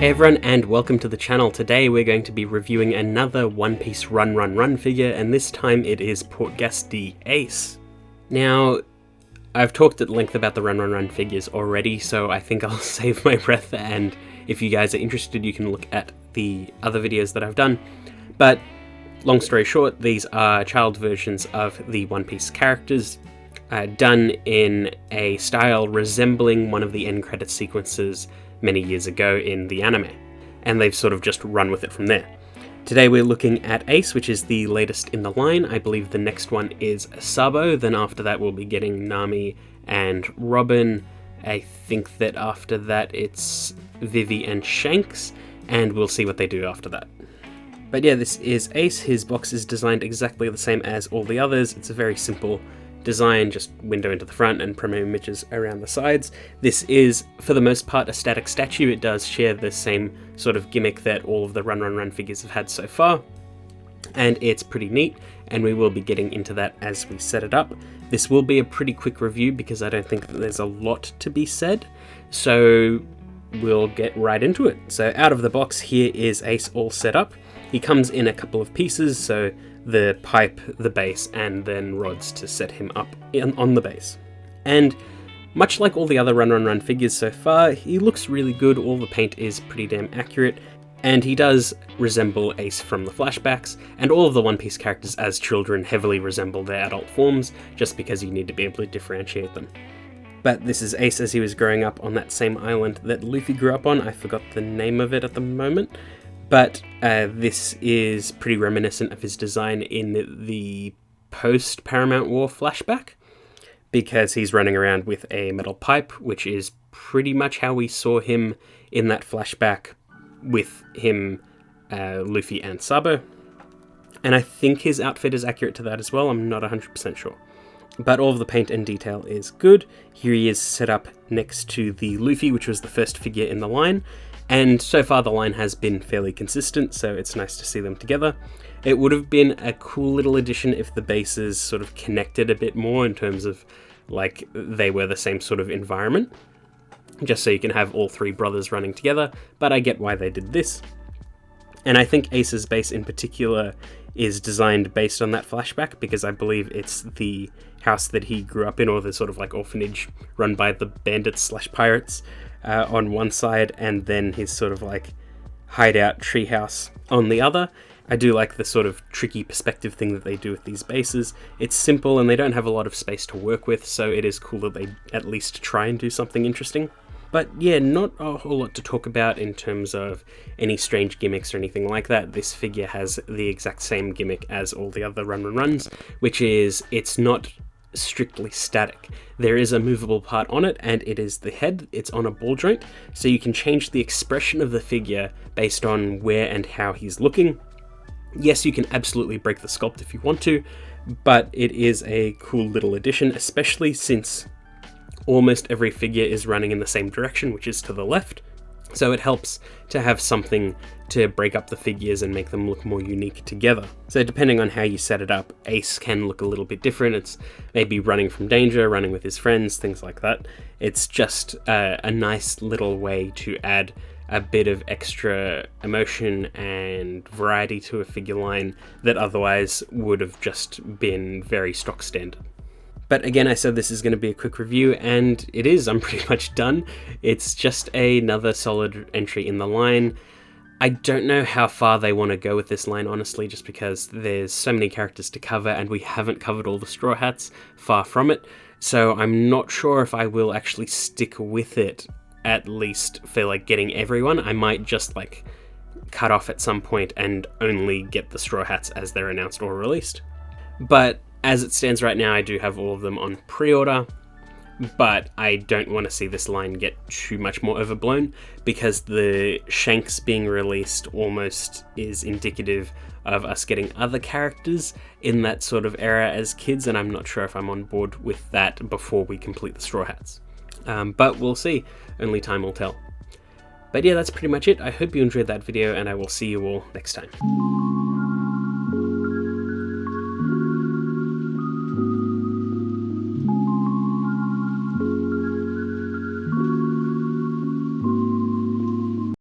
Hey everyone, and welcome to the channel. Today we're going to be reviewing another One Piece Run Run Run figure, and this time it is Portgas the Ace. Now, I've talked at length about the Run Run Run figures already, so I think I'll save my breath, and if you guys are interested you can look at the other videos that I've done. But long story short, these are child versions of the One Piece characters, done in a style resembling one of the end credit sequences many years ago in the anime, and they've sort of just run with it from there. Today we're looking at Ace, which is the latest in the line. I believe the next one is Sabo, then after that we'll be getting Nami and Robin. I think that after that it's Vivi and Shanks, and we'll see what they do after that. But yeah, this is Ace. His box is designed exactly the same as all the others. It's a very simple design, just window into the front and promo images around the sides. This is, for the most part, a static statue. It does share the same sort of gimmick that all of the Run Run Run figures have had so far, and it's pretty neat, and we will be getting into that as we set it up. This will be a pretty quick review because I don't think that there's a lot to be said, so we'll get right into it. So out of the box, here is Ace all set up. He comes in a couple of pieces, so the pipe, the base, and then rods to set him up on the base. And much like all the other Run Run Run figures so far, he looks really good. All the paint is pretty damn accurate, and he does resemble Ace from the flashbacks, and all of the One Piece characters as children heavily resemble their adult forms, just because you need to be able to differentiate them. But this is Ace as he was growing up on that same island that Luffy grew up on. I forgot the name of it at the moment. But this is pretty reminiscent of his design in the post-Paramount War flashback, because he's running around with a metal pipe, which is pretty much how we saw him in that flashback with him, Luffy and Sabo. And I think his outfit is accurate to that as well, I'm not 100% sure. But all of the paint and detail is good. Here he is set up next to the Luffy, which was the first figure in the line. And so far the line has been fairly consistent, so it's nice to see them together. It would have been a cool little addition if the bases sort of connected a bit more in terms of, like, they were the same sort of environment, just so you can have all three brothers running together, but I get why they did this. And I think Ace's base in particular is designed based on that flashback, because I believe it's the house that he grew up in, or the sort of like orphanage run by the bandits / pirates, on one side, and then his sort of like hideout treehouse on the other. I do like the sort of tricky perspective thing that they do with these bases. It's simple and they don't have a lot of space to work with, so it is cool that they at least try and do something interesting. But yeah, not a whole lot to talk about in terms of any strange gimmicks or anything like that. This figure has the exact same gimmick as all the other Run Run Runs, which is it's not strictly static. There is a movable part on it, and it is the head. It's on a ball joint, so you can change the expression of the figure based on where and how he's looking. Yes, you can absolutely break the sculpt if you want to, but it is a cool little addition, especially since almost every figure is running in the same direction, which is to the left. So it helps to have something to break up the figures and make them look more unique together. So depending on how you set it up, Ace can look a little bit different. It's maybe running from danger, running with his friends, things like that. It's just a nice little way to add a bit of extra emotion and variety to a figure line that otherwise would have just been very stock standard. But again, I said this is going to be a quick review, and it is. I'm pretty much done. It's just another solid entry in the line. I don't know how far they want to go with this line, honestly, just because there's so many characters to cover, and we haven't covered all the Straw Hats, far from it. So I'm not sure if I will actually stick with it, at least for like getting everyone. I might just like cut off at some point and only get the Straw Hats as they're announced or released. But as it stands right now, I do have all of them on pre-order, but I don't want to see this line get too much more overblown, because the Shanks being released almost is indicative of us getting other characters in that sort of era as kids, and I'm not sure if I'm on board with that before we complete the Straw Hats. But we'll see, only time will tell. But yeah, that's pretty much it. I hope you enjoyed that video, and I will see you all next time.